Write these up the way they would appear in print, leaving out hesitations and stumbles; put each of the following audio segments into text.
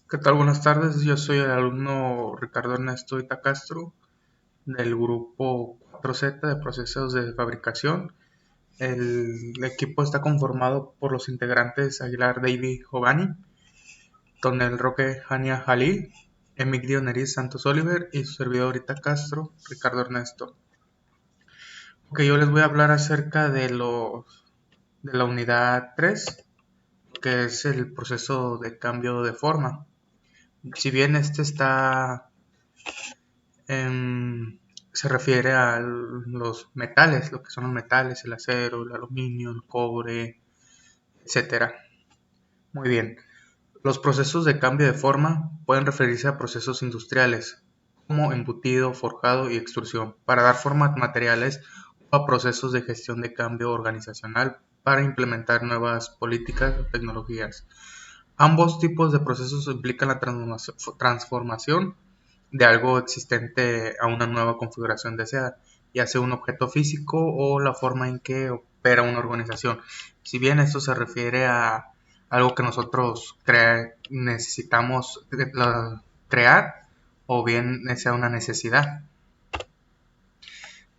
¿Qué tal? Buenas tardes. Yo soy el alumno Ricardo Ernesto Ita Castro del grupo 4Z de procesos de fabricación. El equipo está conformado por los integrantes Aguilar David Jovani, Tonel Roque Jania Jalil, Emilio Neris Santos Oliver y su servidor Ita Castro, Ricardo Ernesto. Ok, yo les voy a hablar acerca de la unidad 3, que es el proceso de cambio de forma. Si bien este está se refiere a los metales, lo que son los metales, el acero, el aluminio, el cobre, etcétera. Muy bien. Los procesos de cambio de forma pueden referirse a procesos industriales, como embutido, forjado y extrusión, para dar forma a materiales o a procesos de gestión de cambio organizacional para implementar nuevas políticas o tecnologías. Ambos tipos de procesos implican la transformación de algo existente a una nueva configuración deseada, ya sea un objeto físico o la forma en que opera una organización. Si bien esto se refiere a algo que nosotros necesitamos crear o bien sea una necesidad.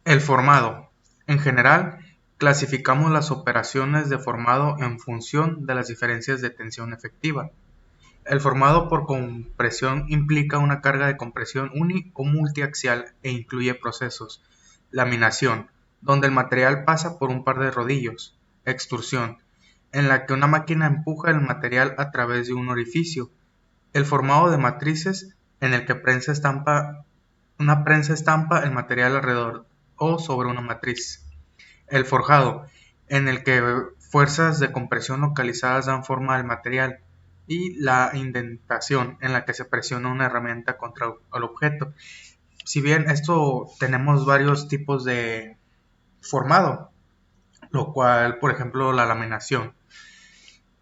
El formado. En general, clasificamos las operaciones de formado en función de las diferencias de tensión efectiva. El formado por compresión implica una carga de compresión uni o multiaxial e incluye procesos. Laminación, donde el material pasa por un par de rodillos. Extrusión, en la que una máquina empuja el material a través de un orificio. El formado de matrices, en el que una prensa estampa el material alrededor o sobre una matriz. El forjado, en el que fuerzas de compresión localizadas dan forma al material, y la indentación, en la que se presiona una herramienta contra el objeto. Si bien esto tenemos varios tipos de formado, lo cual, por ejemplo, la laminación.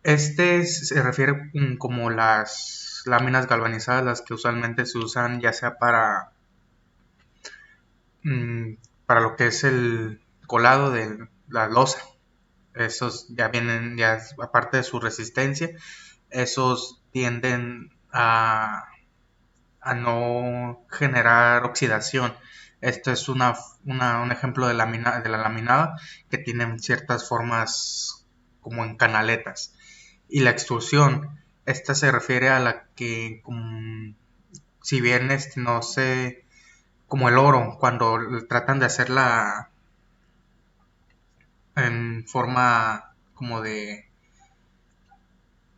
Este se refiere como las láminas galvanizadas, las que usualmente se usan ya sea mm, para lo que es el colado de la losa. Esos ya vienen, ya aparte de su resistencia, esos tienden a no generar oxidación. Esto es un ejemplo de la laminada que tienen ciertas formas como en canaletas. Y la extrusión, esta se refiere a la que, si bien no sé, como el oro, cuando tratan de hacerla en forma como de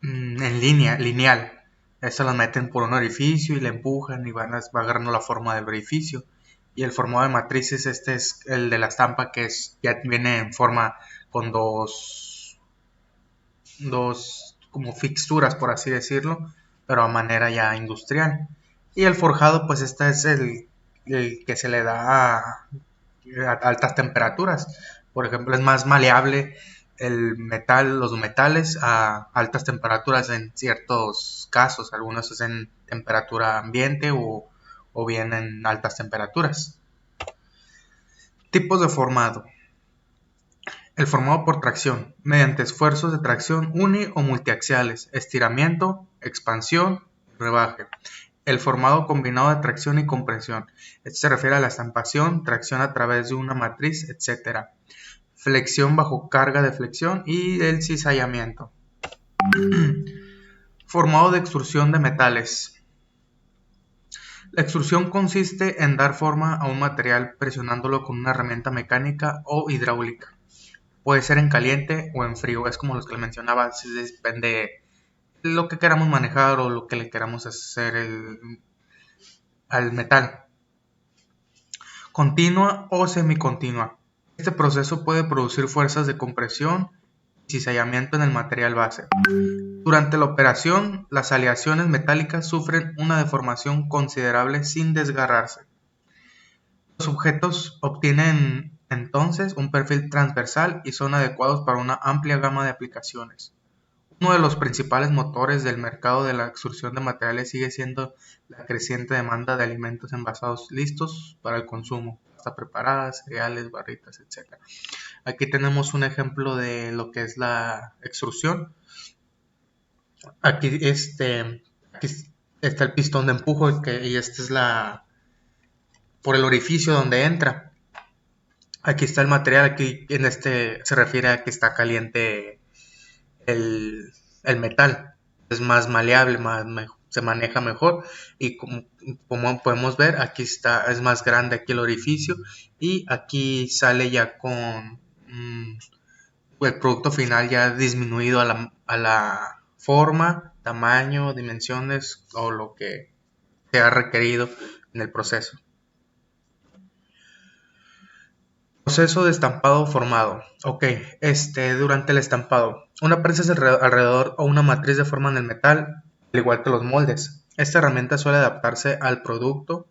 en línea, lineal. Esta la meten por un orificio y la empujan y va agarrando la forma del orificio. Y el formado de matrices, este es el de la estampa, que ya viene en forma con dos como fixturas, por así decirlo, pero a manera ya industrial. Y el forjado, pues este es el que se le da a altas temperaturas. Por ejemplo, es más maleable el metal, los metales a altas temperaturas en ciertos casos. Algunos es en temperatura ambiente o bien en altas temperaturas. Tipos de formado. El formado por tracción, mediante esfuerzos de tracción uni o multiaxiales, estiramiento, expansión, rebaje. El formado combinado de tracción y compresión. Esto se refiere a la estampación, tracción a través de una matriz, etc. Flexión bajo carga de flexión y el cizallamiento. Formado de extrusión de metales. La extrusión consiste en dar forma a un material presionándolo con una herramienta mecánica o hidráulica. Puede ser en caliente o en frío, es como los que le mencionaba, depende de lo que queramos manejar o lo que le queramos hacer al metal. Continua o semicontinua. Este proceso puede producir fuerzas de compresión y cizallamiento en el material base. Durante la operación, las aleaciones metálicas sufren una deformación considerable sin desgarrarse. Los objetos obtienen entonces un perfil transversal y son adecuados para una amplia gama de aplicaciones. Uno de los principales motores del mercado de la extrusión de materiales sigue siendo la creciente demanda de alimentos envasados listos para el consumo, pasta preparada, cereales, barritas, etc. Aquí tenemos un ejemplo de lo que es la extrusión. Aquí, aquí está el pistón de empujo y este es por el orificio donde entra. Aquí está el material, aquí en este se refiere a que está caliente el, el metal. Es más maleable, se maneja mejor y como podemos ver, aquí es más grande aquí el orificio y aquí sale ya con el producto final ya disminuido a la forma, tamaño, dimensiones o lo que sea requerido en el proceso. Proceso de estampado formado. Ok, durante el estampado, una prensa alrededor o una matriz deforman el metal, al igual que los moldes. Esta herramienta suele adaptarse al producto.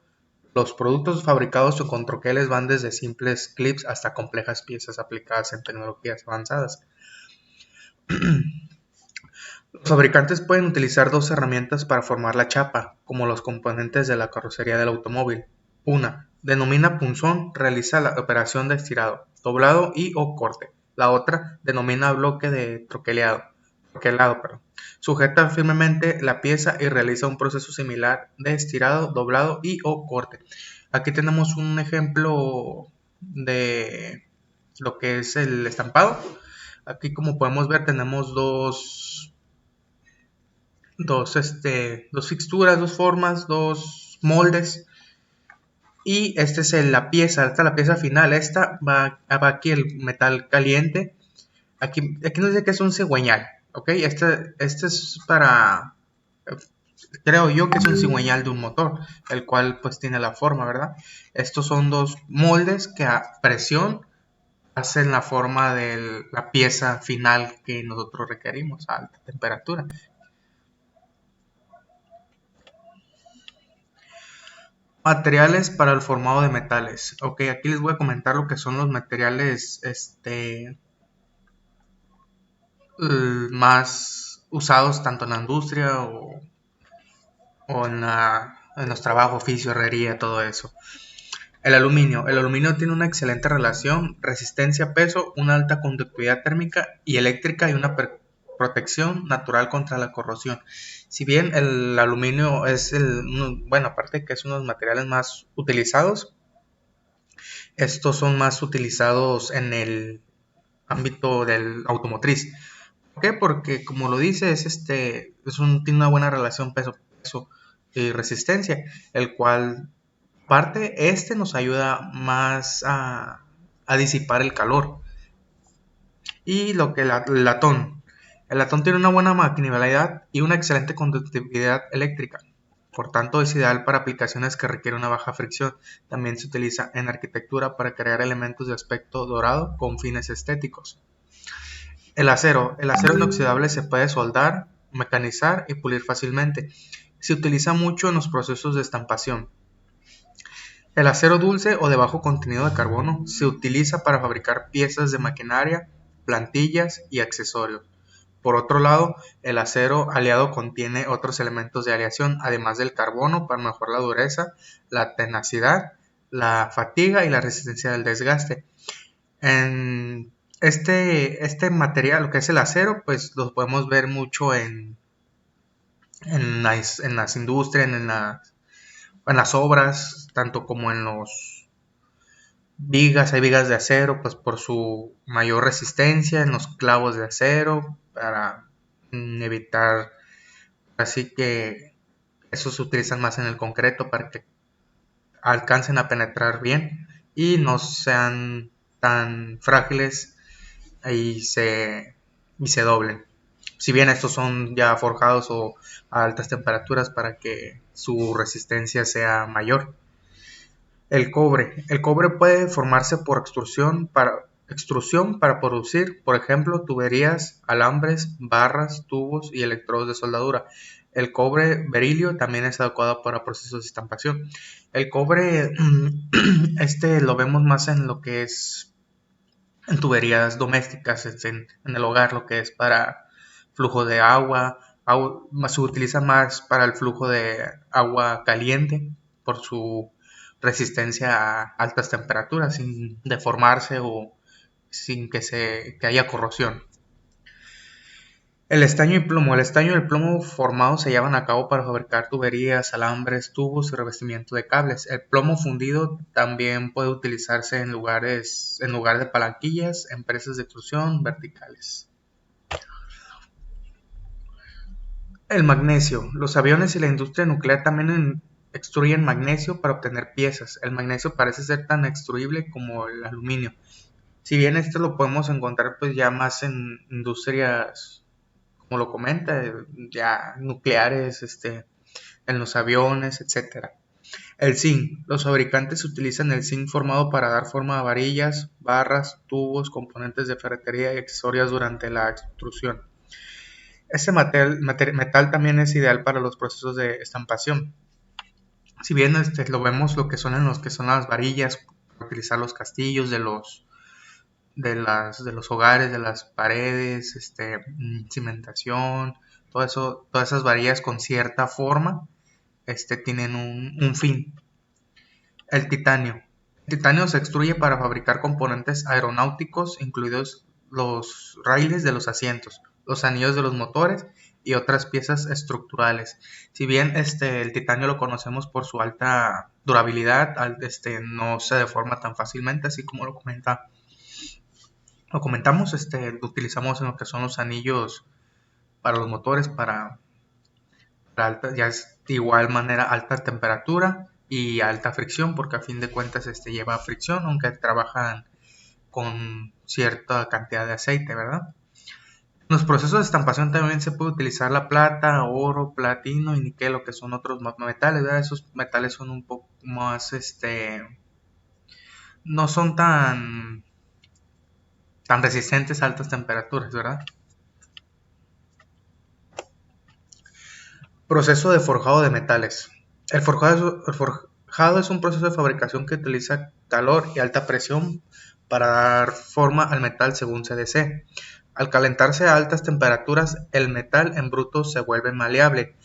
Los productos fabricados con troqueles van desde simples clips hasta complejas piezas aplicadas en tecnologías avanzadas. Los fabricantes pueden utilizar dos herramientas para formar la chapa, como los componentes de la carrocería del automóvil. Una, denomina punzón, realiza la operación de estirado, doblado y o corte. La otra, denomina bloque de troquelado, sujeta firmemente la pieza y realiza un proceso similar de estirado, doblado y o corte. Aquí tenemos un ejemplo de lo que es el estampado. Aquí, como podemos ver, tenemos dos fixturas, dos formas, dos moldes. Y esta es la pieza, la pieza final. Esta va aquí el metal caliente. Aquí nos dice que es un cigüeñal, ¿ok? Este es para, creo yo que es un cigüeñal de un motor, el cual pues tiene la forma, ¿verdad? Estos son dos moldes que a presión hacen la forma de la pieza final que nosotros requerimos a alta temperatura. Materiales para el formado de metales. Ok, aquí les voy a comentar lo que son los materiales más usados tanto en la industria o en los trabajos, oficio, herrería, todo eso. El aluminio. El aluminio tiene una excelente relación, resistencia, peso, una alta conductividad térmica y eléctrica y una protección natural contra la corrosión. Si bien el aluminio es aparte de que es uno de los materiales más utilizados, estos son más utilizados en el ámbito del automotriz. ¿Por qué? Porque como lo dice, tiene una buena relación peso y resistencia, el cual nos ayuda más a disipar el calor. Y lo que el latón. El latón tiene una buena maniobrabilidad y una excelente conductividad eléctrica. Por tanto, es ideal para aplicaciones que requieren una baja fricción. También se utiliza en arquitectura para crear elementos de aspecto dorado con fines estéticos. El acero. El acero inoxidable se puede soldar, mecanizar y pulir fácilmente. Se utiliza mucho en los procesos de estampación. El acero dulce o de bajo contenido de carbono se utiliza para fabricar piezas de maquinaria, plantillas y accesorios. Por otro lado, el acero aliado contiene otros elementos de aleación, además del carbono, para mejorar la dureza, la tenacidad, la fatiga y la resistencia del desgaste. En este material, lo que es el acero, pues lo podemos ver mucho en las industrias, en las obras, tanto como en los vigas, hay vigas de acero, pues por su mayor resistencia, en los clavos de acero, para evitar, así que esos se utilizan más en el concreto para que alcancen a penetrar bien y no sean tan frágiles y se doblen. Si bien estos son ya forjados o a altas temperaturas para que su resistencia sea mayor. El cobre. El cobre puede formarse por extrusión para producir, por ejemplo, tuberías, alambres, barras, tubos y electrodos de soldadura. El cobre berilio también es adecuado para procesos de estampación. El cobre, lo vemos más en lo que es en tuberías domésticas, en el hogar, lo que es para flujo de agua, se utiliza más para el flujo de agua caliente por su resistencia a altas temperaturas sin deformarse o sin que haya corrosión. El estaño y plomo. El estaño y el plomo formados se llevan a cabo para fabricar tuberías, alambres, tubos y revestimiento de cables. El plomo fundido también puede utilizarse en lugar de palanquillas, en presas de extrusión verticales. El magnesio. Los aviones y la industria nuclear también extruyen magnesio para obtener piezas. El magnesio parece ser tan extruible como el aluminio. Si bien esto lo podemos encontrar pues ya más en industrias, como lo comenta, ya nucleares, en los aviones, etcétera. El zinc. Los fabricantes utilizan el zinc formado para dar forma a varillas, barras, tubos, componentes de ferretería y accesorios durante la extrusión. Este metal también es ideal para los procesos de estampación. Si bien lo vemos lo que son en los que son las varillas, para utilizar los castillos de los hogares, de las paredes, cimentación, todo eso, todas esas varillas con cierta forma, tienen un fin. El titanio. El titanio se extruye para fabricar componentes aeronáuticos, incluidos los raíles de los asientos, los anillos de los motores y otras piezas estructurales. Si bien el titanio lo conocemos por su alta durabilidad, no se deforma tan fácilmente, así como lo comentamos, lo utilizamos en lo que son los anillos para los motores, ya es de igual manera alta temperatura y alta fricción, porque a fin de cuentas lleva fricción, aunque trabajan con cierta cantidad de aceite, ¿verdad? En los procesos de estampación también se puede utilizar la plata, oro, platino y níquel, lo que son otros metales, ¿verdad? Esos metales son un poco más, no son tan resistentes a altas temperaturas, ¿verdad? Proceso de forjado de metales. El forjado es un proceso de fabricación que utiliza calor y alta presión para dar forma al metal según se desee. Al calentarse a altas temperaturas, el metal en bruto se vuelve maleable.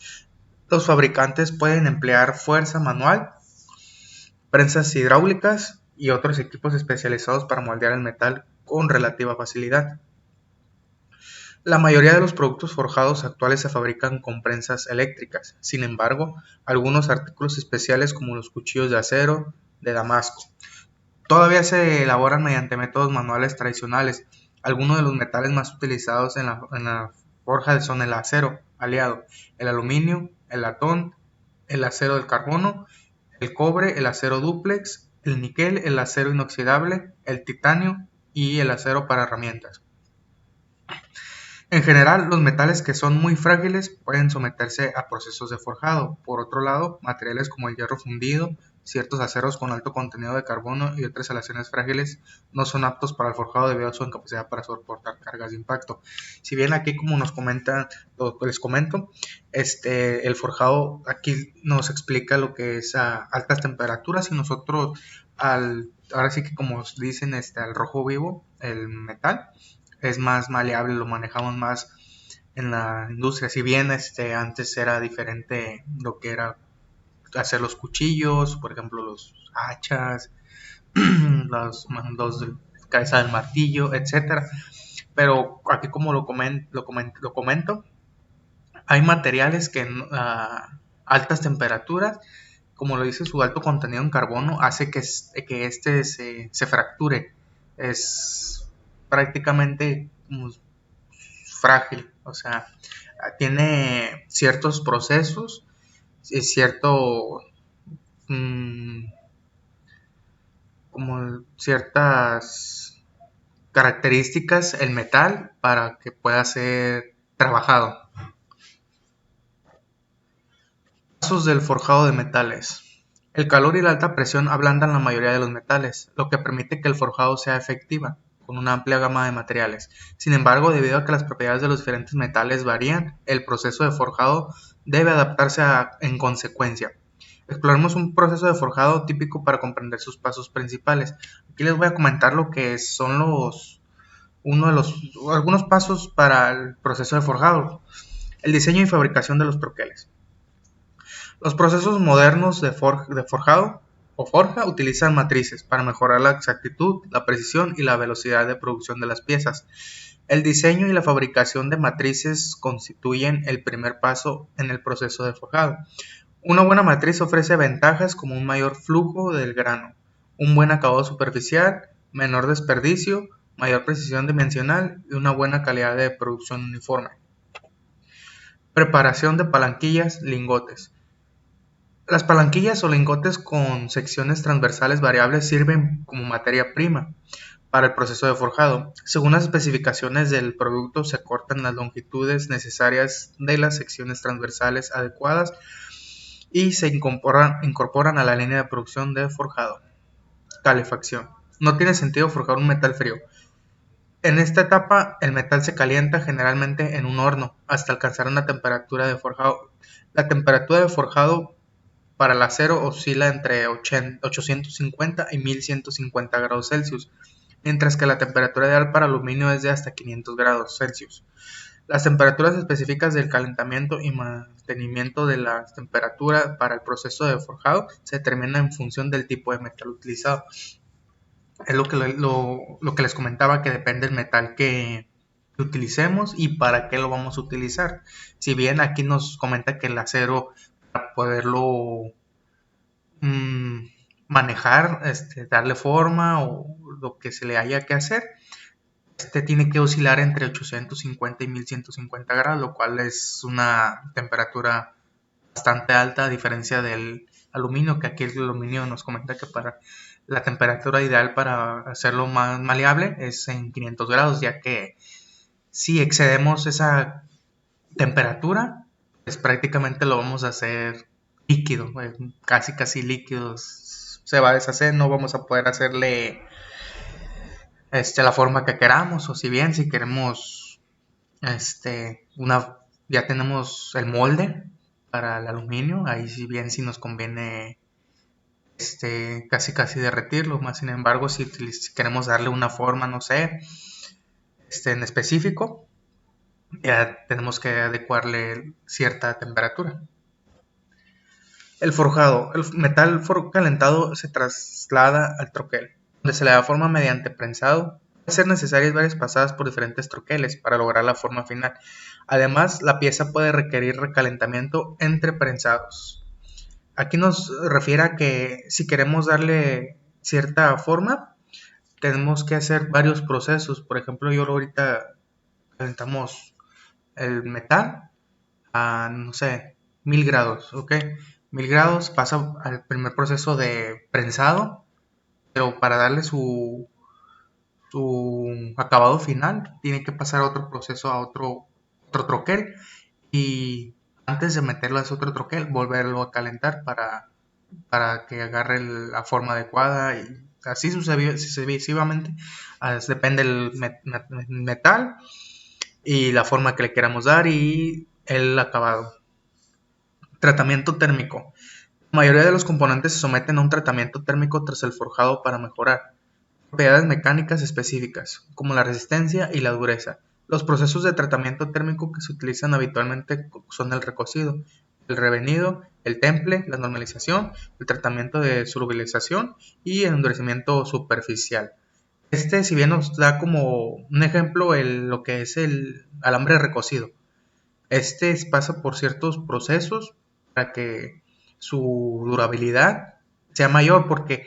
Los fabricantes pueden emplear fuerza manual, prensas hidráulicas y otros equipos especializados para moldear el metal con relativa facilidad. La mayoría de los productos forjados actuales se fabrican con prensas eléctricas. Sin embargo, algunos artículos especiales como los cuchillos de acero de Damasco todavía se elaboran mediante métodos manuales tradicionales. Algunos de los metales más utilizados en la forja son el acero aliado, el aluminio, el latón, el acero del carbono, el cobre, el acero dúplex, el níquel, el acero inoxidable, el titanio y el acero para herramientas. En general, los metales que son muy frágiles pueden someterse a procesos de forjado. Por otro lado, materiales como el hierro fundido, ciertos aceros con alto contenido de carbono y otras aleaciones frágiles no son aptos para el forjado debido a su incapacidad para soportar cargas de impacto. Si bien aquí, como nos comentan, les comento, el forjado aquí nos explica lo que es a altas temperaturas y nosotros ahora sí que como dicen al rojo vivo, el metal es más maleable, lo manejamos más en la industria. Si bien antes era diferente lo que era hacer los cuchillos, por ejemplo, los hachas, los de cabeza del martillo, etcétera. Pero aquí como lo comento, hay materiales que a altas temperaturas, como lo dice su alto contenido en carbono, hace que se fracture. Es prácticamente frágil, o sea, tiene ciertos procesos y como ciertas características el metal para que pueda ser trabajado. Pasos del forjado de metales. El calor y la alta presión ablandan la mayoría de los metales, lo que permite que el forjado sea efectiva, con una amplia gama de materiales. Sin embargo, debido a que las propiedades de los diferentes metales varían, el proceso de forjado debe adaptarse en consecuencia. Exploremos un proceso de forjado típico para comprender sus pasos principales. Aquí les voy a comentar lo que son algunos pasos para el proceso de forjado. El diseño y fabricación de los troqueles. Los procesos modernos de forjado o forja utilizan matrices para mejorar la exactitud, la precisión y la velocidad de producción de las piezas. El diseño y la fabricación de matrices constituyen el primer paso en el proceso de forjado. Una buena matriz ofrece ventajas como un mayor flujo del grano, un buen acabado superficial, menor desperdicio, mayor precisión dimensional y una buena calidad de producción uniforme. Preparación de palanquillas, lingotes. Las palanquillas o lingotes con secciones transversales variables sirven como materia prima para el proceso de forjado. Según las especificaciones del producto, se cortan las longitudes necesarias de las secciones transversales adecuadas y se incorporan a la línea de producción de forjado. Calefacción. No tiene sentido forjar un metal frío. En esta etapa, el metal se calienta generalmente en un horno hasta alcanzar una temperatura de forjado. La temperatura de forjado para el acero oscila entre 850 y 1150 grados Celsius, mientras que la temperatura ideal para aluminio es de hasta 500 grados Celsius. Las temperaturas específicas del calentamiento y mantenimiento de la temperatura para el proceso de forjado se determinan en función del tipo de metal utilizado. Es lo que les comentaba, que depende del metal que utilicemos y para qué lo vamos a utilizar. Si bien aquí nos comenta que el acero, para poderlo manejar, darle forma o lo que se le haya que hacer, tiene que oscilar entre 850 y 1150 grados, lo cual es una temperatura bastante alta a diferencia del aluminio, que aquí el aluminio nos comenta que para la temperatura ideal para hacerlo más maleable es en 500 grados, ya que si excedemos esa temperatura, pues prácticamente lo vamos a hacer líquido, casi líquido, se va a deshacer, no vamos a poder hacerle la forma que queramos, o si bien si queremos ya tenemos el molde para el aluminio, ahí si bien si nos conviene casi derretirlo, más sin embargo si queremos darle una forma, no sé, en específico, ya tenemos que adecuarle cierta temperatura. El forjado. El metal calentado se traslada al troquel, donde se le da forma mediante prensado. Puede ser necesarias varias pasadas por diferentes troqueles para lograr la forma final. Además, la pieza puede requerir recalentamiento entre prensados. Aquí nos refiere a que si queremos darle cierta forma, tenemos que hacer varios procesos. Por ejemplo, yo ahorita calentamos el metal a, no sé, 1000 grados, ¿ok? 1000 grados pasa al primer proceso de prensado, pero para darle su acabado final tiene que pasar otro proceso a otro troquel, y antes de meterlo a ese otro troquel volverlo a calentar para que agarre la forma adecuada, y así sucesivamente. Depende del metal y la forma que le queramos dar y el acabado. Tratamiento térmico. La mayoría de los componentes se someten a un tratamiento térmico tras el forjado para mejorar propiedades mecánicas específicas, como la resistencia y la dureza. Los procesos de tratamiento térmico que se utilizan habitualmente son el recocido, el revenido, el temple, la normalización, el tratamiento de solubilización y el endurecimiento superficial. Si bien nos da como un ejemplo lo que es el alambre recocido. Pasa por ciertos procesos para que su durabilidad sea mayor, porque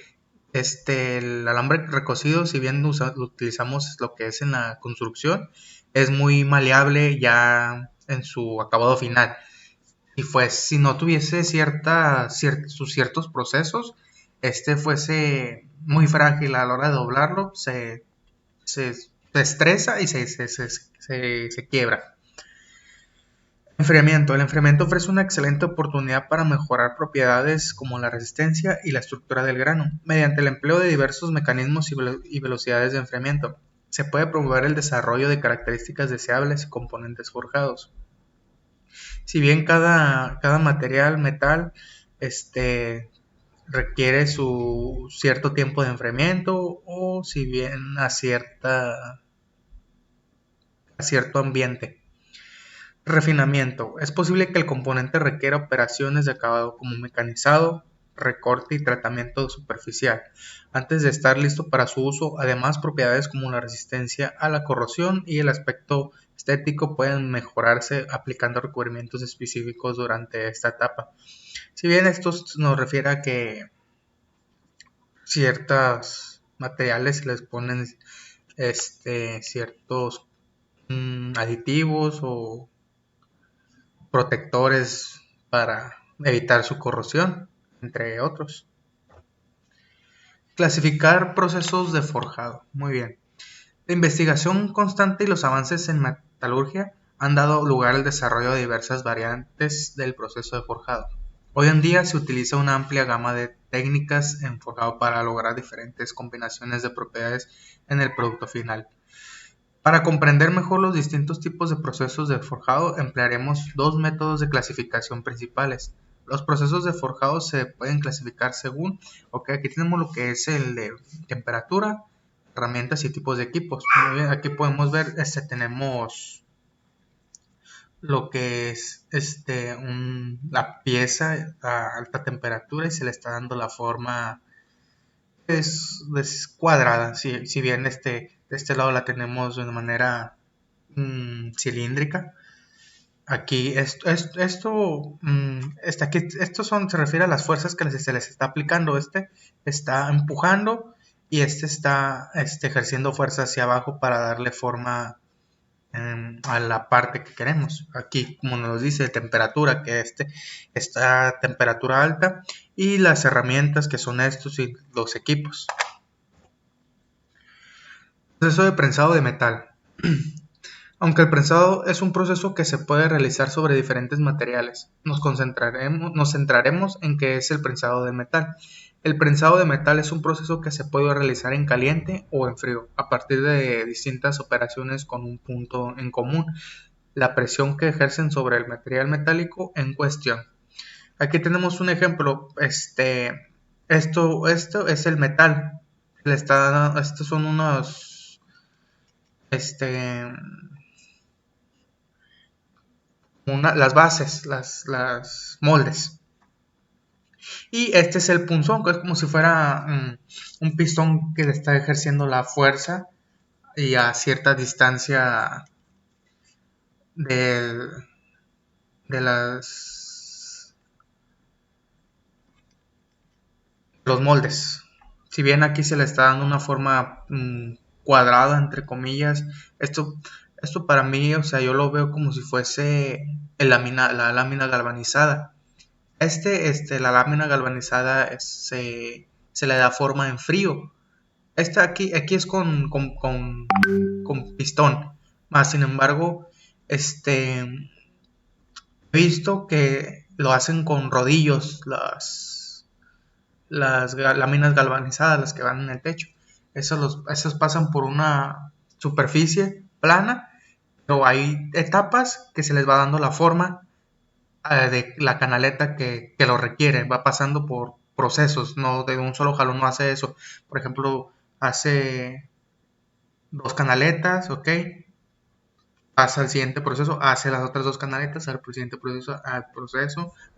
el alambre recocido, si bien lo utilizamos lo que es en la construcción, es muy maleable ya en su acabado final. Y pues si no tuviese sus ciertos procesos, fuese muy frágil a la hora de doblarlo, se estresa y se quiebra. Enfriamiento. El enfriamiento ofrece una excelente oportunidad para mejorar propiedades como la resistencia y la estructura del grano. Mediante el empleo de diversos mecanismos y velocidades de enfriamiento, se puede promover el desarrollo de características deseables y componentes forjados. Si bien cada material, metal, requiere su cierto tiempo de enfriamiento, o si bien a cierto ambiente. Refinamiento. Es posible que el componente requiera operaciones de acabado como mecanizado, recorte y tratamiento superficial, antes de estar listo para su uso. Además, propiedades como la resistencia a la corrosión y el aspecto estético pueden mejorarse aplicando recubrimientos específicos durante esta etapa. Si bien esto nos refiere a que ciertos materiales les ponen ciertos aditivos o protectores para evitar su corrosión, entre otros. Clasificar procesos de forjado. Muy bien. La investigación constante y los avances en metalurgia han dado lugar al desarrollo de diversas variantes del proceso de forjado. Hoy en día se utiliza una amplia gama de técnicas en forjado para lograr diferentes combinaciones de propiedades en el producto final. Para comprender mejor los distintos tipos de procesos de forjado, emplearemos dos métodos de clasificación principales. Los procesos de forjado se pueden clasificar según, aquí tenemos lo que es el de temperatura, herramientas y tipos de equipos. Muy bien, aquí podemos ver, tenemos lo que es la pieza a alta temperatura y se le está dando la forma es cuadrada, si bien de este lado la tenemos de una manera cilíndrica. Aquí esto se refiere a las fuerzas que se les está aplicando. Está empujando y está ejerciendo fuerza hacia abajo para darle forma a la parte que queremos. Aquí, como nos dice, temperatura, que está a temperatura alta, y las herramientas que son estos y los equipos. Proceso de prensado de metal. Aunque el prensado es un proceso que se puede realizar sobre diferentes materiales, nos centraremos en qué es el prensado de metal. El prensado de metal es un proceso que se puede realizar en caliente o en frío, a partir de distintas operaciones con un punto en común: la presión que ejercen sobre el material metálico en cuestión. Aquí tenemos un ejemplo. Esto es el metal. Estos son unos las bases, las moldes. Y este es el punzón, que es como si fuera un pistón que le está ejerciendo la fuerza y a cierta distancia de los moldes. Si bien aquí se le está dando una forma cuadrada, entre comillas, esto para mí, yo lo veo como si fuese la lámina galvanizada. La lámina galvanizada se le da forma en frío. Aquí es con pistón. Más sin embargo, he visto que lo hacen con rodillos, las láminas galvanizadas, las que van en el techo. Esos pasan por una superficie plana, pero hay etapas que se les va dando la forma de la canaleta que lo requiere. Va pasando por procesos, no de un solo jalón no hace eso. Por ejemplo, hace 2 canaletas, pasa al siguiente proceso, hace las otras 2 canaletas, al siguiente proceso, al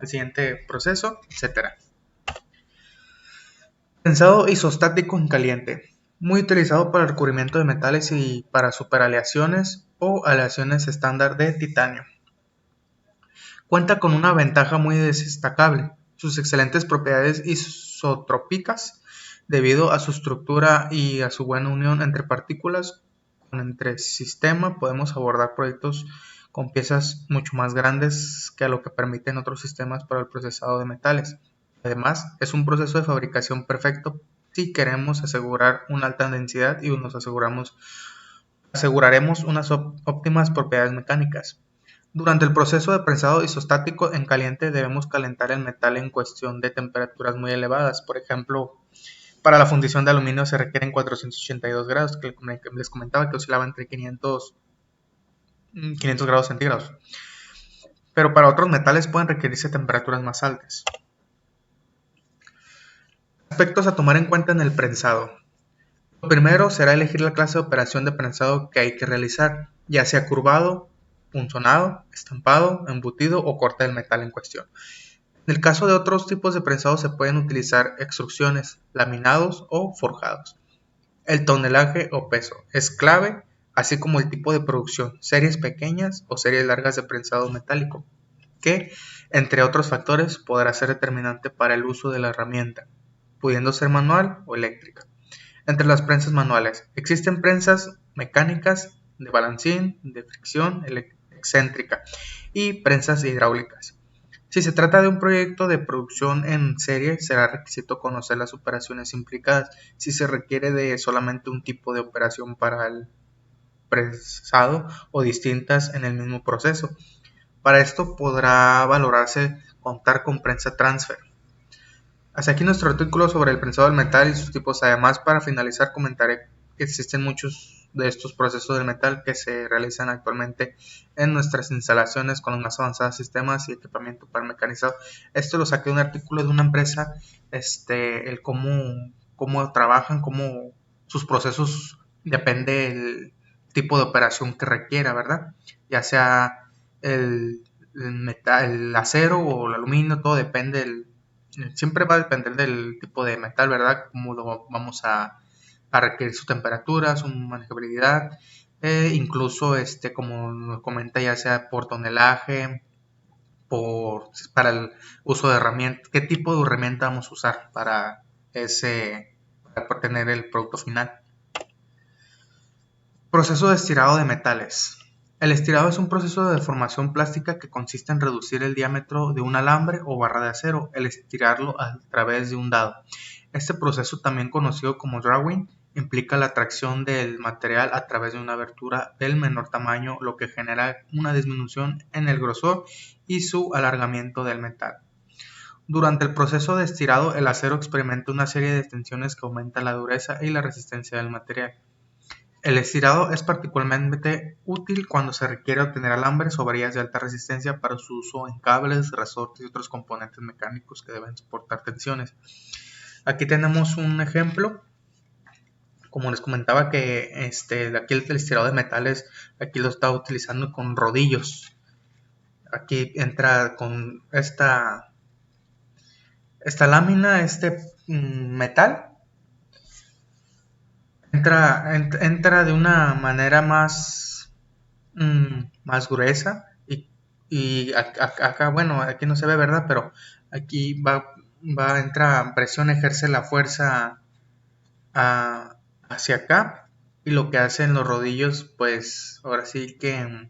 siguiente proceso, etcétera. Prensado isostático en caliente. Muy utilizado para el recubrimiento de metales y para superaleaciones o aleaciones estándar de titanio. Cuenta con una ventaja muy destacable: sus excelentes propiedades isotrópicas, debido a su estructura y a su buena unión entre partículas. Entre sistema podemos abordar proyectos con piezas mucho más grandes que a lo que permiten otros sistemas para el procesado de metales. Además, es un proceso de fabricación perfecto si queremos asegurar una alta densidad y aseguraremos unas óptimas propiedades mecánicas. Durante el proceso de prensado isostático en caliente debemos calentar el metal en cuestión de temperaturas muy elevadas. Por ejemplo, para la fundición de aluminio se requieren 482 grados, que les comentaba que oscilaba entre 500 grados centígrados. Pero para otros metales pueden requerirse temperaturas más altas. Aspectos a tomar en cuenta en el prensado. Lo primero será elegir la clase de operación de prensado que hay que realizar, ya sea curvado, punzonado, estampado, embutido o corte del metal en cuestión. En el caso de otros tipos de prensado se pueden utilizar extrusiones, laminados o forjados. El tonelaje o peso es clave, así como el tipo de producción, series pequeñas o series largas de prensado metálico, que, entre otros factores, podrá ser determinante para el uso de la herramienta, pudiendo ser manual o eléctrica. Entre las prensas manuales, existen prensas mecánicas de balancín, de fricción excéntrica y prensas hidráulicas. Si se trata de un proyecto de producción en serie, será requisito conocer las operaciones implicadas, si se requiere de solamente un tipo de operación para el prensado o distintas en el mismo proceso. Para esto podrá valorarse contar con prensa transfer. Hasta aquí nuestro artículo sobre el prensado del metal y sus tipos. Además, para finalizar, comentaré que existen muchos de estos procesos del metal que se realizan actualmente en nuestras instalaciones con los más avanzados sistemas y equipamiento para mecanizado. Esto lo saqué de un artículo de una empresa, el cómo trabajan, cómo sus procesos, depende del tipo de operación que requiera, ¿verdad? Ya sea el metal, el acero o el aluminio, todo depende siempre va a depender del tipo de metal, ¿verdad? Cómo lo vamos a requerir su temperatura, su manejabilidad, incluso como nos comenta, ya sea por tonelaje, para el uso de herramientas, qué tipo de herramienta vamos a usar para para obtener el producto final. Proceso de estirado de metales. El estirado es un proceso de deformación plástica que consiste en reducir el diámetro de un alambre o barra de acero, el estirarlo a través de un dado. Este proceso, también conocido como drawing, implica la tracción del material a través de una abertura del menor tamaño, lo que genera una disminución en el grosor y su alargamiento del metal. Durante el proceso de estirado, el acero experimenta una serie de tensiones que aumentan la dureza y la resistencia del material. El estirado es particularmente útil cuando se requiere obtener alambres o varillas de alta resistencia para su uso en cables, resortes y otros componentes mecánicos que deben soportar tensiones. Aquí tenemos un ejemplo, como les comentaba, que aquí el estirado de metales, aquí lo está utilizando con rodillos. Aquí entra con esta lámina, metal. Entra de una manera más gruesa y acá, bueno, aquí no se ve, ¿verdad? Pero aquí entra presión, ejerce la fuerza hacia acá, y lo que hacen los rodillos, pues ahora sí que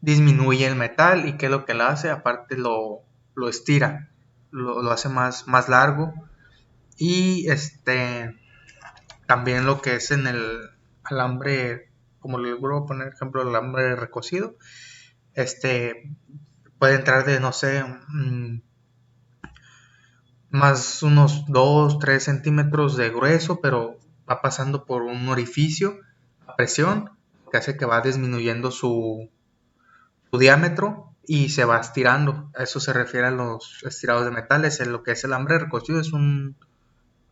disminuye el metal. ¿Y qué es lo que lo hace? Aparte lo estira, lo hace más largo, y también lo que es en el alambre, como le vuelvo a poner ejemplo, el alambre recocido, puede entrar de, no sé, más unos 2-3 centímetros de grueso, pero va pasando por un orificio a presión, que hace que va disminuyendo su diámetro y se va estirando. A eso se refiere a los estirados de metales. En lo que es el alambre recocido es un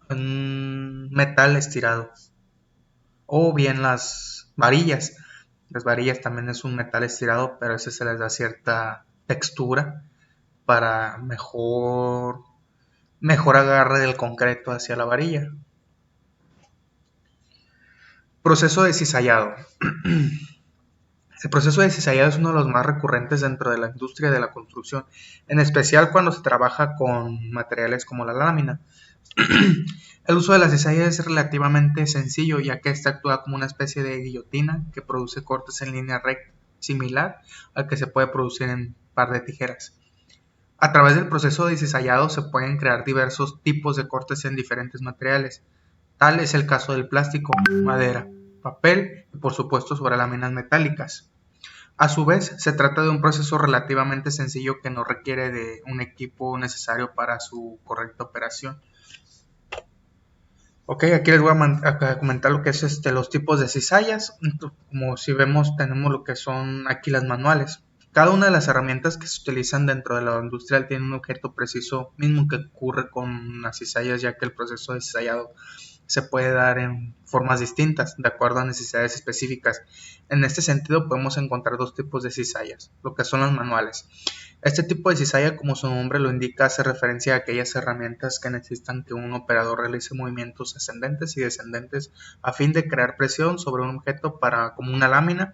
metal estirado. O bien las varillas. Las varillas también es un metal estirado, pero a ese se les da cierta textura para mejor agarre del concreto hacia la varilla. Proceso de cizallado. El proceso de cizallado es uno de los más recurrentes dentro de la industria de la construcción, en especial cuando se trabaja con materiales como la lámina. El uso de la cizalla es relativamente sencillo, ya que esta actúa como una especie de guillotina que produce cortes en línea recta, similar al que se puede producir en par de tijeras. A través del proceso de cizallado se pueden crear diversos tipos de cortes en diferentes materiales. Tal es el caso del plástico, madera, papel y por supuesto sobre láminas metálicas. A su vez, se trata de un proceso relativamente sencillo que no requiere de un equipo necesario para su correcta operación. Ok, aquí les voy a comentar lo que es los tipos de cizallas. Como si vemos, tenemos lo que son aquí las manuales. Cada una de las herramientas que se utilizan dentro de la industrial tiene un objeto preciso, mismo que ocurre con las cizallas, ya que el proceso de cizallado se puede dar en formas distintas, de acuerdo a necesidades específicas. En este sentido podemos encontrar dos tipos de cizallas, lo que son las manuales. Este tipo de cizalla, como su nombre lo indica, hace referencia a aquellas herramientas que necesitan que un operador realice movimientos ascendentes y descendentes a fin de crear presión sobre un objeto como una lámina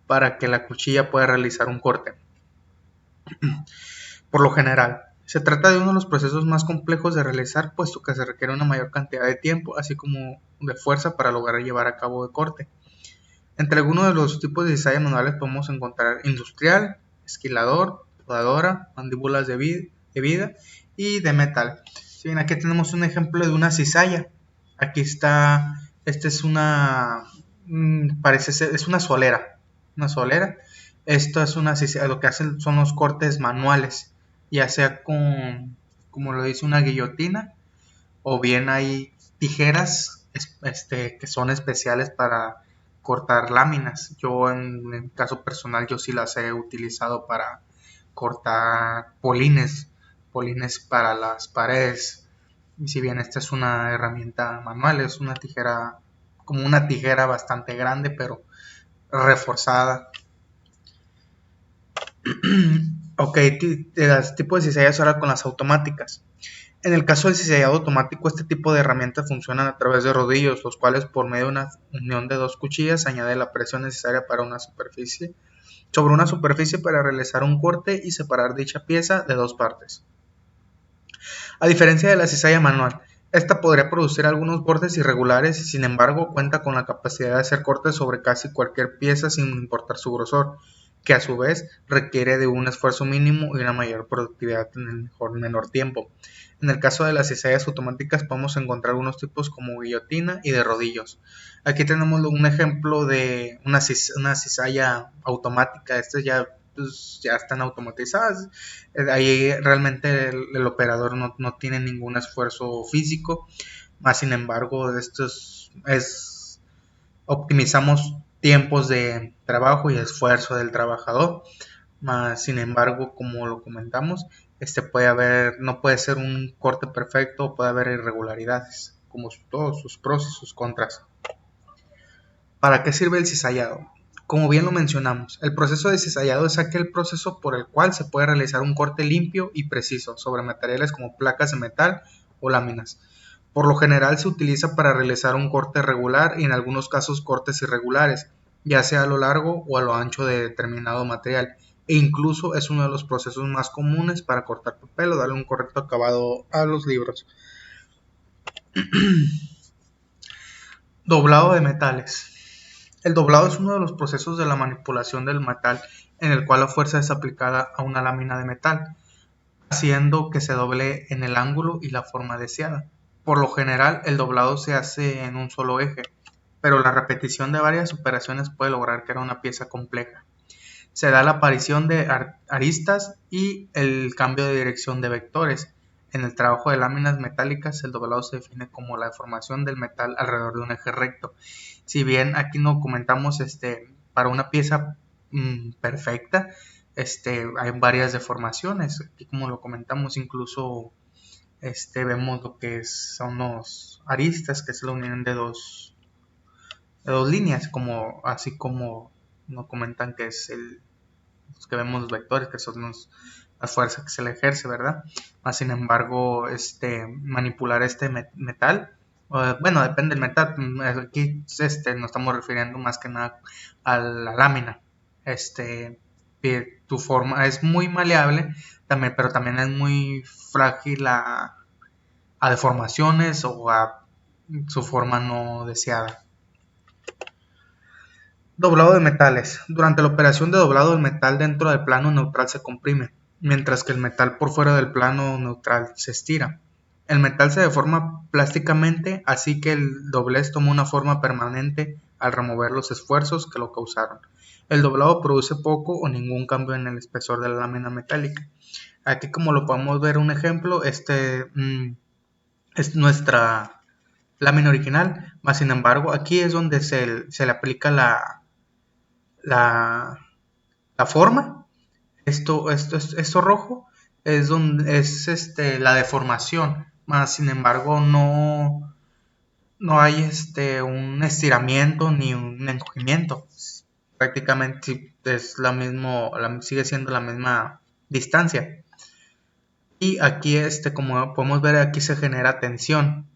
para que la cuchilla pueda realizar un corte. Por lo general, se trata de uno de los procesos más complejos de realizar, puesto que se requiere una mayor cantidad de tiempo, así como de fuerza para lograr llevar a cabo el corte. Entre algunos de los tipos de cizalla manuales podemos encontrar industrial, esquilador, podadora, mandíbulas de vida y de metal. Si bien aquí tenemos un ejemplo de una cizalla. Aquí está, esta es una, parece ser, es una solera. Esto es una cizalla, lo que hacen son los cortes manuales, ya sea con, como lo dice, una guillotina, o bien hay tijeras que son especiales para cortar láminas. Yo en el caso personal yo sí las he utilizado para cortar polines para las paredes. Y si bien esta es una herramienta manual, es una tijera, como una tijera bastante grande, pero reforzada. Ok, los tipos de cizallas ahora con las automáticas. En el caso del cizallado automático, este tipo de herramientas funcionan a través de rodillos, los cuales por medio de una unión de dos cuchillas añade la presión necesaria para sobre una superficie para realizar un corte y separar dicha pieza de dos partes. A diferencia de la cizalla manual, esta podría producir algunos bordes irregulares y sin embargo cuenta con la capacidad de hacer cortes sobre casi cualquier pieza sin importar su grosor, que a su vez requiere de un esfuerzo mínimo y una mayor productividad en el menor tiempo. En el caso de las cizallas automáticas podemos encontrar algunos tipos como guillotina y de rodillos. Aquí tenemos un ejemplo de una cizalla automática. Estas ya están automatizadas. Ahí realmente el operador no tiene ningún esfuerzo físico. Más sin embargo, optimizamos tiempos de trabajo y esfuerzo del trabajador. Más sin embargo, como lo comentamos, no puede ser un corte perfecto, puede haber irregularidades, como todos sus pros y sus contras. ¿Para qué sirve el cizallado? Como bien lo mencionamos, el proceso de cizallado es aquel proceso por el cual se puede realizar un corte limpio y preciso sobre materiales como placas de metal o láminas. Por lo general se utiliza para realizar un corte regular y en algunos casos cortes irregulares, ya sea a lo largo o a lo ancho de determinado material, e incluso es uno de los procesos más comunes para cortar papel o darle un correcto acabado a los libros. Doblado de metales. El doblado es uno de los procesos de la manipulación del metal en el cual la fuerza es aplicada a una lámina de metal, haciendo que se doble en el ángulo y la forma deseada. Por lo general, el doblado se hace en un solo eje, pero la repetición de varias operaciones puede lograr crear una pieza compleja. Se da la aparición de aristas y el cambio de dirección de vectores. En el trabajo de láminas metálicas, el doblado se define como la deformación del metal alrededor de un eje recto. Si bien aquí no comentamos para una pieza perfecta, hay varias deformaciones. Aquí como lo comentamos, incluso vemos lo que son los aristas, que es la unión de dos líneas, así como nos comentan que es los que vemos los vectores, que son la fuerza que se le ejerce, ¿verdad? Más sin embargo, manipular metal, bueno, depende del metal. Aquí nos estamos refiriendo más que nada a la lámina. Tu forma es muy maleable, pero también es muy frágil a deformaciones o a su forma no deseada. Doblado de metales. Durante la operación de doblado, el metal dentro del plano neutral se comprime, mientras que el metal por fuera del plano neutral se estira. El metal se deforma plásticamente, así que el doblez toma una forma permanente al remover los esfuerzos que lo causaron. El doblado produce poco o ningún cambio en el espesor de la lámina metálica. Aquí, como lo podemos ver, un ejemplo, es nuestra lámina original, más sin embargo, aquí es donde se le aplica la forma. Esto rojo es la deformación, más sin embargo no hay un estiramiento ni un encogimiento. Prácticamente sí, es sigue siendo la misma distancia. Y aquí, como podemos ver, aquí se genera tensión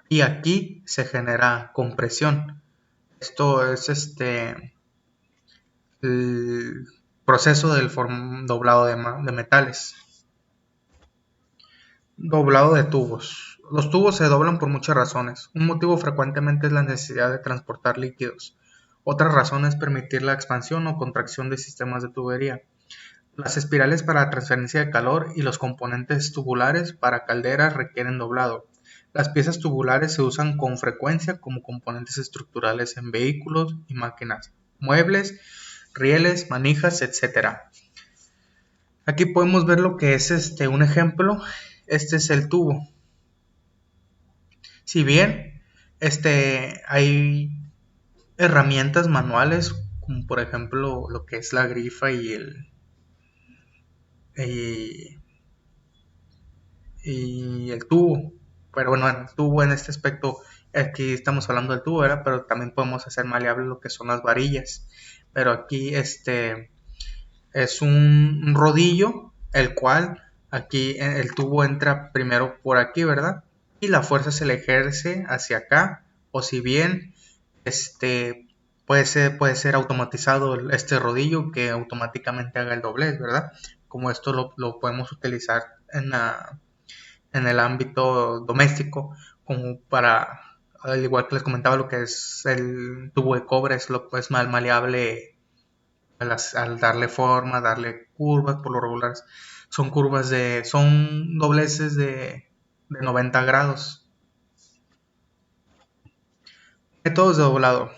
y aquí se genera compresión. Esto es el proceso del doblado de metales. Doblado de tubos. Los tubos se doblan por muchas razones. Un motivo frecuentemente es la necesidad de transportar líquidos. Otra razón es permitir la expansión o contracción de sistemas de tubería. Las espirales para la transferencia de calor y los componentes tubulares para calderas requieren doblado. Las piezas tubulares se usan con frecuencia como componentes estructurales en vehículos y máquinas, muebles, rieles, manijas, etc. Aquí podemos ver lo que es un ejemplo. Este es el tubo. Si bien hay herramientas manuales, como por ejemplo lo que es la grifa y, y el tubo. Pero bueno, el tubo en este aspecto, aquí estamos hablando del tubo, ¿verdad? Pero también podemos hacer maleable lo que son las varillas. Pero aquí es un rodillo, el cual aquí el tubo entra primero por aquí, ¿verdad? Y la fuerza se le ejerce hacia acá, o si bien puede ser automatizado este rodillo que automáticamente haga el doblez, ¿verdad? Como esto lo podemos utilizar en el ámbito doméstico, como para, al igual que les comentaba, lo que es el tubo de cobre, es lo pues mal maleable al darle forma, darle curvas, por lo regular son dobleces de 90 grados. Métodos de doblado.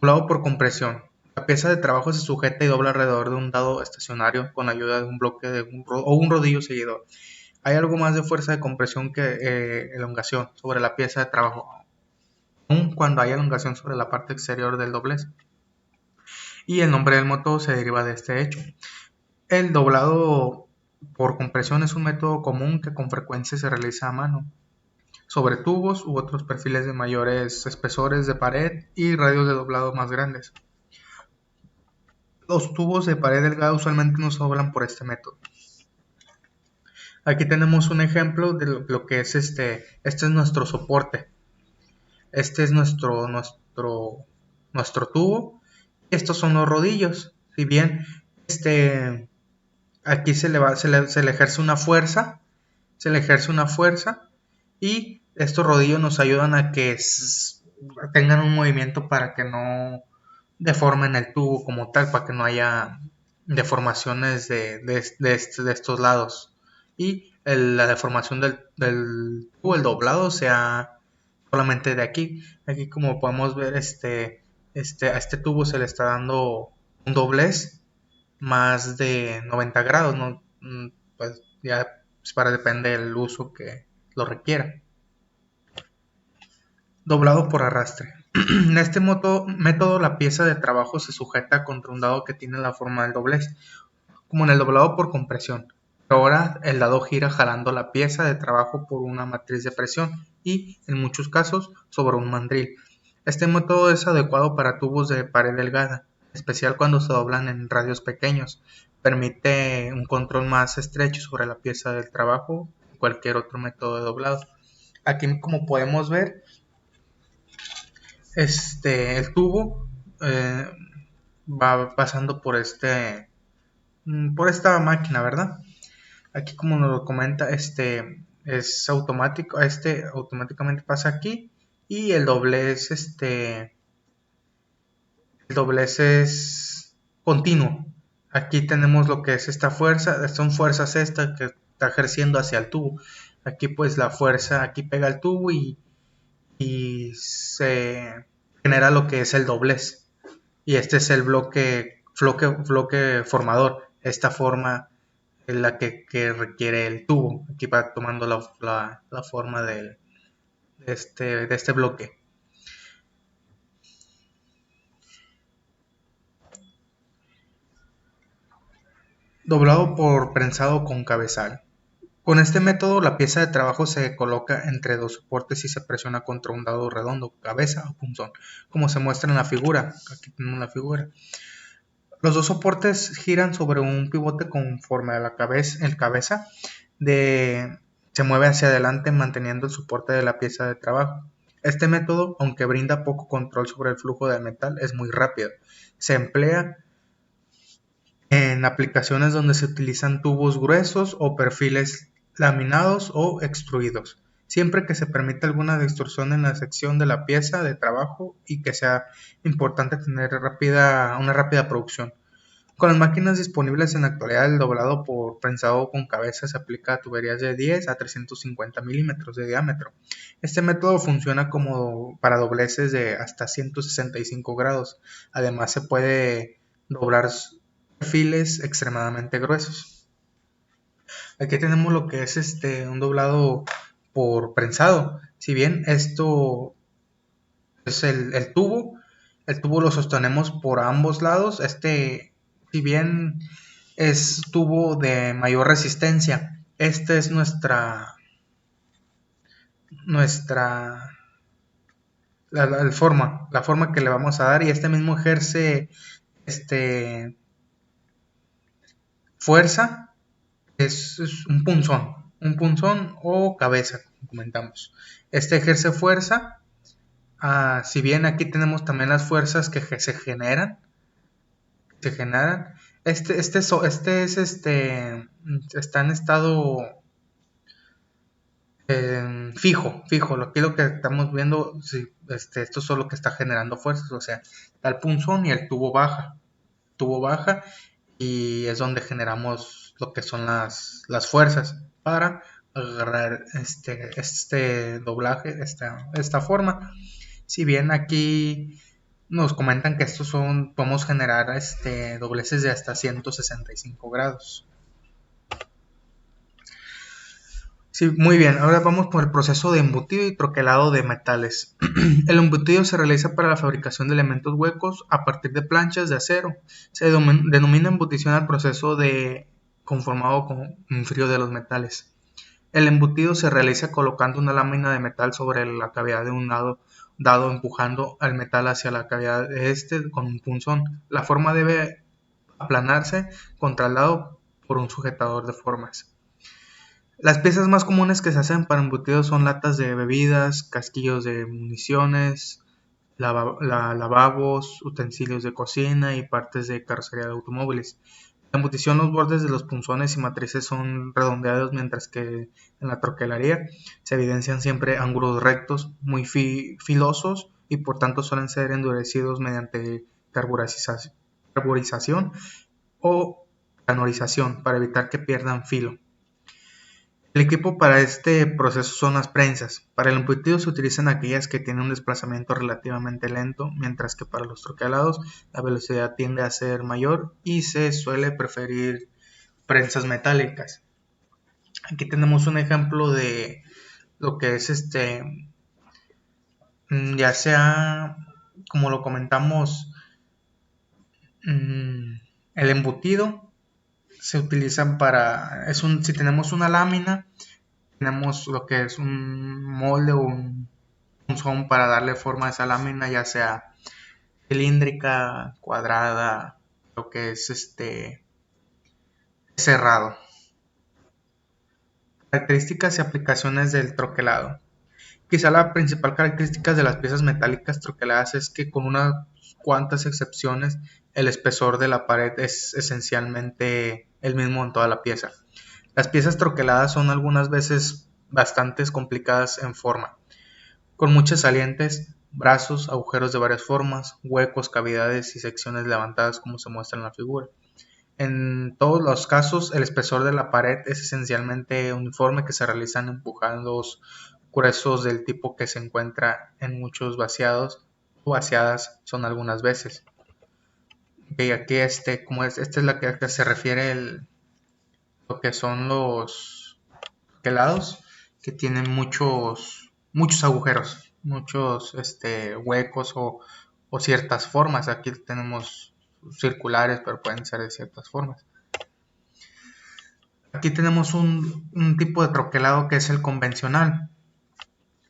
Doblado por compresión. La pieza de trabajo se sujeta y dobla alrededor de un dado estacionario con ayuda de un bloque o un rodillo seguidor. Hay algo más de fuerza de compresión que elongación sobre la pieza de trabajo, aun cuando hay elongación sobre la parte exterior del doblez. Y el nombre del método se deriva de este hecho. El doblado por compresión es un método común que con frecuencia se realiza a mano, sobre tubos u otros perfiles de mayores espesores de pared y radios de doblado más grandes. Los tubos de pared delgada usualmente no se doblan por este método. Aquí tenemos un ejemplo de lo que es este es nuestro soporte. Este es nuestro tubo. Estos son los rodillos. Si bien aquí se le ejerce una fuerza, y estos rodillos nos ayudan a que tengan un movimiento para que no deformen el tubo como tal, para que no haya deformaciones de estos lados. Y la deformación del tubo, el doblado, sea solamente de aquí. Aquí, como podemos ver, a este tubo se le está dando un doblez más de 90 grados, ¿no? Pues ya depende del uso que lo requiera. Doblado por arrastre. En este método la pieza de trabajo se sujeta contra un dado que tiene la forma del doblez, como en el doblado por compresión. Pero ahora el dado gira jalando la pieza de trabajo por una matriz de presión y, en muchos casos, sobre un mandril. Este método es adecuado para tubos de pared delgada, especial cuando se doblan en radios pequeños. Permite un control más estrecho sobre la pieza del trabajo que cualquier otro método de doblado. Aquí, como podemos ver, el tubo eh, va pasando por esta máquina, ¿verdad? Aquí, como nos lo comenta, es automático, automáticamente pasa aquí, y el doblez es continuo. Aquí tenemos lo que es esta fuerza, son fuerzas que está ejerciendo hacia el tubo. Aquí pues la fuerza aquí pega al tubo y se genera lo que es el doblez. Y este es el bloque formador. Esta forma es la que requiere el tubo. Aquí va tomando la forma de este bloque. Doblado por prensado con cabezal. Con este método, la pieza de trabajo se coloca entre dos soportes y se presiona contra un dado redondo, cabeza o punzón, como se muestra en la figura. Aquí tenemos la figura. Los dos soportes giran sobre un pivote conforme a el cabeza se mueve hacia adelante manteniendo el soporte de la pieza de trabajo. Este método, aunque brinda poco control sobre el flujo del metal, es muy rápido. Se emplea en aplicaciones donde se utilizan tubos gruesos o perfiles laminados o extruidos, siempre que se permita alguna distorsión en la sección de la pieza de trabajo y que sea importante tener una rápida producción. Con las máquinas disponibles en la actualidad, el doblado por prensado con cabeza se aplica a tuberías de 10 a 350 milímetros de diámetro. Este método funciona como para dobleces de hasta 165 grados. Además, se puede doblar perfiles extremadamente gruesos. Aquí tenemos lo que es un doblado por prensado. Si bien esto es el tubo lo sostenemos por ambos lados. Si bien es tubo de mayor resistencia, esta es nuestra la forma que le vamos a dar, y este mismo ejerce fuerza. Es un punzón o cabeza, como comentamos. Este ejerce fuerza. Si bien aquí tenemos también las fuerzas que se generan. Está en estado fijo. Lo que estamos viendo, sí, esto es lo que está generando fuerzas, o sea, está el punzón y el tubo baja, y es donde generamos lo que son las fuerzas para agarrar este doblaje, esta forma. Si bien aquí nos comentan que podemos generar dobleces de hasta 165 grados. Sí, muy bien. Ahora vamos por el proceso de embutido y troquelado de metales. El embutido se realiza para la fabricación de elementos huecos a partir de planchas de acero. Se denomina embutición al proceso de conformado con un frío de los metales. El embutido se realiza colocando una lámina de metal sobre la cavidad de un dado, empujando al metal hacia la cavidad de con un punzón. La forma debe aplanarse contra el lado por un sujetador de formas. Las piezas más comunes que se hacen para embutidos son latas de bebidas, casquillos de municiones, lavabos, utensilios de cocina y partes de carrocería de automóviles. En la embutición, los bordes de los punzones y matrices son redondeados, mientras que en la troquelaría se evidencian siempre ángulos rectos, muy filosos, y por tanto suelen ser endurecidos mediante carburización o granurización para evitar que pierdan filo. El equipo para este proceso son las prensas. Para el embutido se utilizan aquellas que tienen un desplazamiento relativamente lento, mientras que para los troquelados la velocidad tiende a ser mayor y se suele preferir prensas metálicas. Aquí tenemos un ejemplo de lo que es ya sea, como lo comentamos, el embutido se utilizan si tenemos una lámina, tenemos lo que es un molde o un punzón para darle forma a esa lámina, ya sea cilíndrica, cuadrada, lo que es cerrado. Características y aplicaciones del troquelado. Quizá la principal característica de las piezas metálicas troqueladas es que, con unas cuantas excepciones, el espesor de la pared es esencialmente el mismo en toda la pieza. Las piezas troqueladas son algunas veces bastante complicadas en forma, con muchos salientes, brazos, agujeros de varias formas, huecos, cavidades y secciones levantadas, como se muestra en la figura. En todos los casos, el espesor de la pared es esencialmente uniforme, que se realizan empujados gruesos del tipo que se encuentra en muchos vaciados o vaciadas son algunas veces. Y aquí esta es la que se refiere lo que son los helados, que tienen muchos agujeros, muchos huecos o ciertas formas. Aquí tenemos circulares, pero pueden ser de ciertas formas. Aquí tenemos un tipo de troquelado que es el convencional.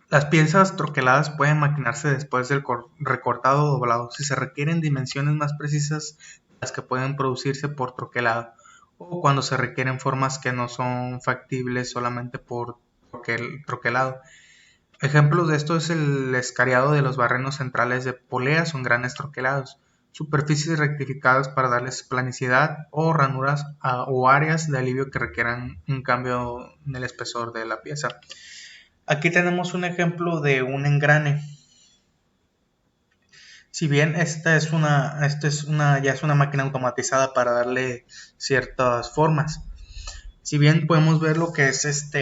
Las piezas troqueladas pueden maquinarse después del recortado o doblado si se requieren dimensiones más precisas de las que pueden producirse por troquelado, o cuando se requieren formas que no son factibles solamente por troquelado. Ejemplos de esto es el escariado de los barrenos centrales de poleas o engranes troquelados, superficies rectificadas para darles planicidad, o ranuras o áreas de alivio que requieran un cambio en el espesor de la pieza. Aquí tenemos un ejemplo de un engrane. Si bien ya es una máquina automatizada para darle ciertas formas. Si bien podemos ver lo que es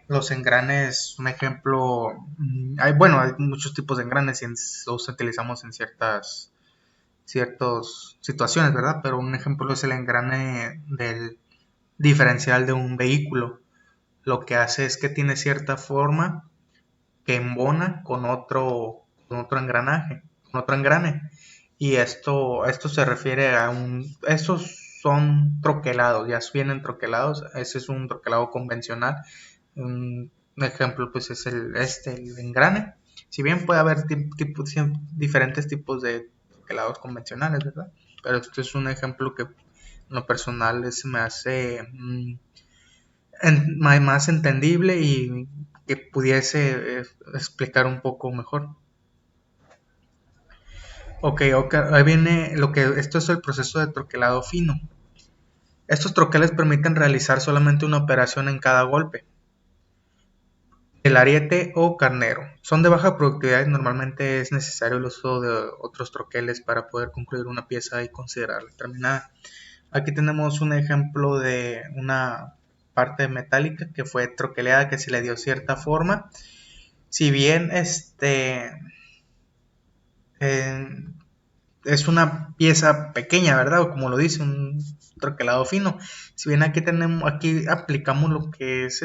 los engranes, un ejemplo, hay muchos tipos de engranes y los utilizamos en ciertas situaciones, ¿verdad? Pero un ejemplo es el engrane del diferencial de un vehículo. Lo que hace es que tiene cierta forma que embona con otro engranaje, con otro engrane. Y esto se refiere estos son troquelados, ya vienen troquelados. Ese es un troquelado convencional. Un ejemplo pues es el engrane. Si bien puede haber diferentes tipos de troquelados convencionales, ¿verdad? Pero este es un ejemplo que en lo personal me hace más entendible y que pudiese explicar un poco mejor. Ok, ahí viene esto es el proceso de troquelado fino. Estos troqueles permiten realizar solamente una operación en cada golpe. El ariete o carnero son de baja productividad y normalmente es necesario el uso de otros troqueles para poder concluir una pieza y considerarla terminada. Aquí tenemos un ejemplo de una parte metálica que fue troqueleada, que se le dio cierta forma. Si bien eh, es una pieza pequeña, ¿verdad? O como lo dice, un troquelado fino. Si bien aquí aplicamos lo que es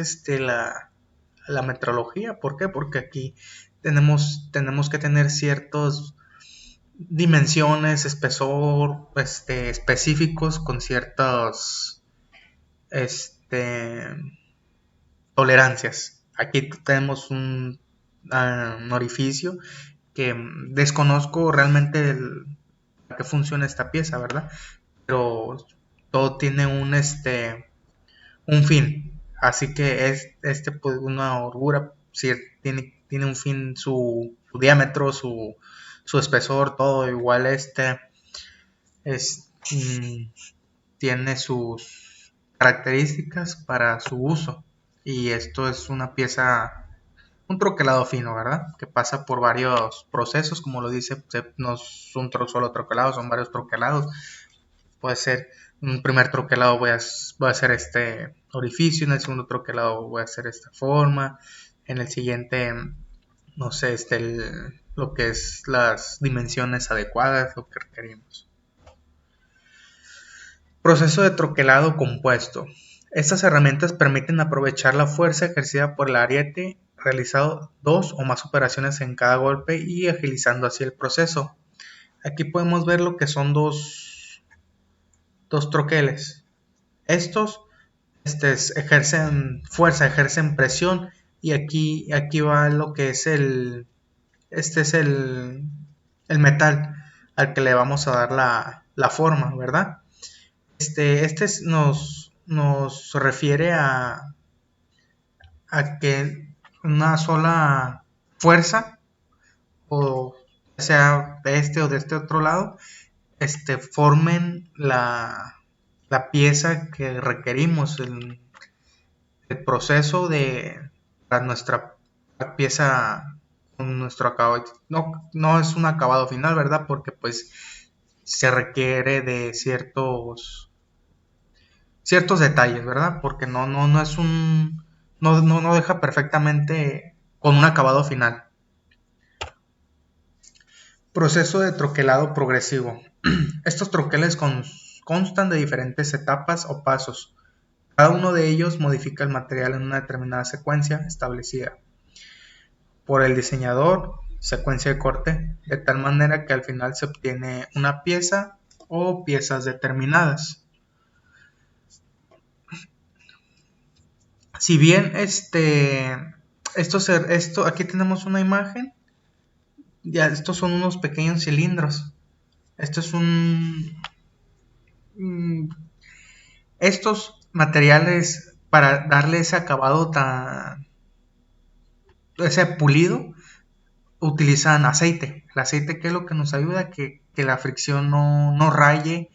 la metrología. ¿Por qué? Porque aquí tenemos que tener ciertas dimensiones, espesor, específicos con ciertas este, tolerancias. Aquí tenemos un orificio que desconozco realmente para qué funciona esta pieza, ¿verdad? Pero todo tiene un fin. Así que pues una holgura, si tiene un fin, su diámetro, su espesor, todo igual es, mm, tiene sus características para su uso. Y esto es una pieza, un troquelado fino, ¿verdad? Que pasa por varios procesos, como lo dice, no es un solo troquelado, son varios troquelados. Puede ser un primer troquelado voy a hacer este orificio, en el segundo troquelado voy a hacer esta forma, en el siguiente, no sé, lo que es las dimensiones adecuadas, lo que requerimos. Proceso de troquelado compuesto. Estas herramientas permiten aprovechar la fuerza ejercida por el ariete, realizando 2 o más operaciones en cada golpe y agilizando así el proceso. Aquí podemos ver lo que son dos troqueles. Estos ejercen fuerza, ejercen presión, y aquí va lo que es este es el metal al que le vamos a dar la forma, ¿verdad? Nos refiere a que una sola fuerza, o sea de este o de este otro lado, formen la pieza que requerimos, el proceso para nuestra pieza con nuestro acabado. No es un acabado final, ¿verdad? Porque pues se requiere de ciertos detalles, ¿verdad? Porque no es no deja perfectamente con un acabado final. Proceso de troquelado progresivo. Estos troqueles constan de diferentes etapas o pasos. Cada uno de ellos modifica el material en una determinada secuencia establecida por el diseñador, secuencia de corte, de tal manera que al final se obtiene una pieza o piezas determinadas. Si bien aquí tenemos una imagen, ya estos son unos pequeños cilindros. Esto es mm, estos materiales para darle ese acabado ese pulido, utilizan aceite. El aceite, que es lo que nos ayuda a que la fricción no raye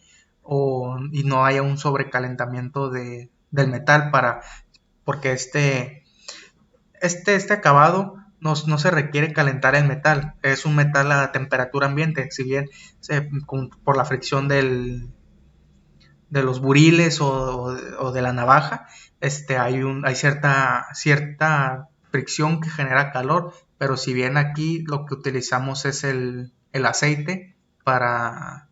y no haya un sobrecalentamiento del metal porque este acabado no se requiere calentar el metal, es un metal a temperatura ambiente, si bien por la fricción de los buriles o de la navaja, hay cierta fricción que genera calor, pero si bien aquí lo que utilizamos es el aceite para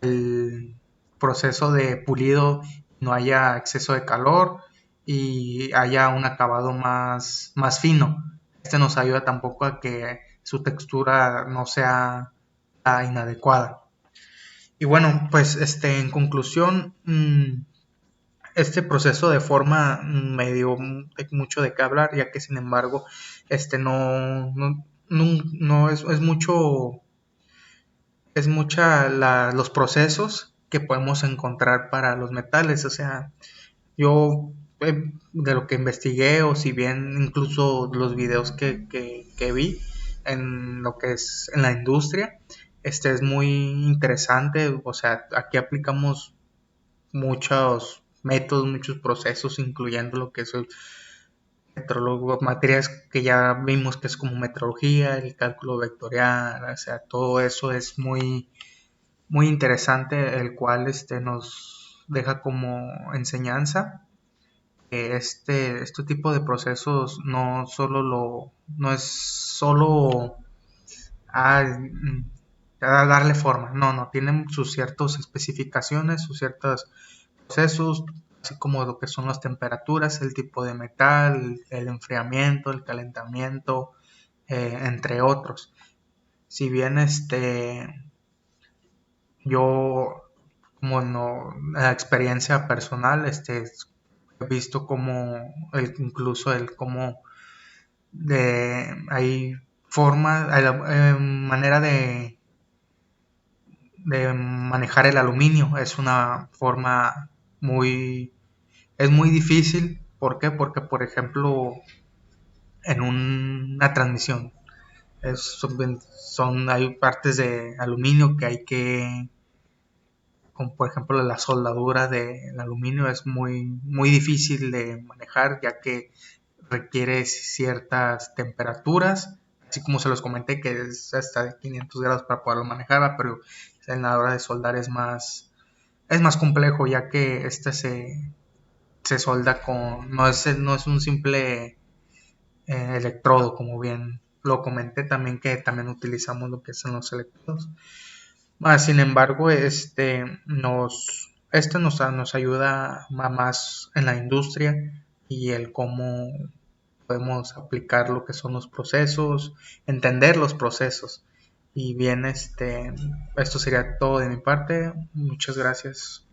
el proceso de pulido, no haya exceso de calor y haya un acabado más fino. Nos ayuda tampoco a que su textura no sea inadecuada. Y bueno, pues en conclusión, este proceso de forma me dio mucho de qué hablar, ya que sin embargo, no es mucha los procesos que podemos encontrar para los metales. O sea, yo de lo que investigué, o si bien incluso los videos que vi en lo que es en la industria, es muy interesante. O sea, aquí aplicamos muchos métodos, muchos procesos, incluyendo lo que es el materias que ya vimos que es como metrología, el cálculo vectorial. O sea, todo eso es muy interesante, el cual nos deja como enseñanza que este tipo de procesos no es solo a darle forma, no, tienen sus ciertas especificaciones, sus ciertos procesos, así como lo que son las temperaturas, el tipo de metal, el enfriamiento, el calentamiento, entre otros. Si bien yo, como no, la experiencia personal, he visto como incluso el cómo hay manera de manejar el aluminio. Es una forma muy, es muy difícil. ¿Por qué? Porque, por ejemplo, en una transmisión hay partes de aluminio que hay que, como por ejemplo la soldadura del aluminio, es muy difícil de manejar, ya que requiere ciertas temperaturas, así como se los comenté, que es hasta de 500 grados para poderlo manejar, pero en la hora de soldar es más complejo, ya que se solda no es un simple electrodo, como bien lo comenté también, que también utilizamos lo que son los electrodos. Sin embargo, nos ayuda más en la industria, y el cómo podemos aplicar lo que son los procesos, entender los procesos. Y bien, esto sería todo de mi parte. Muchas gracias.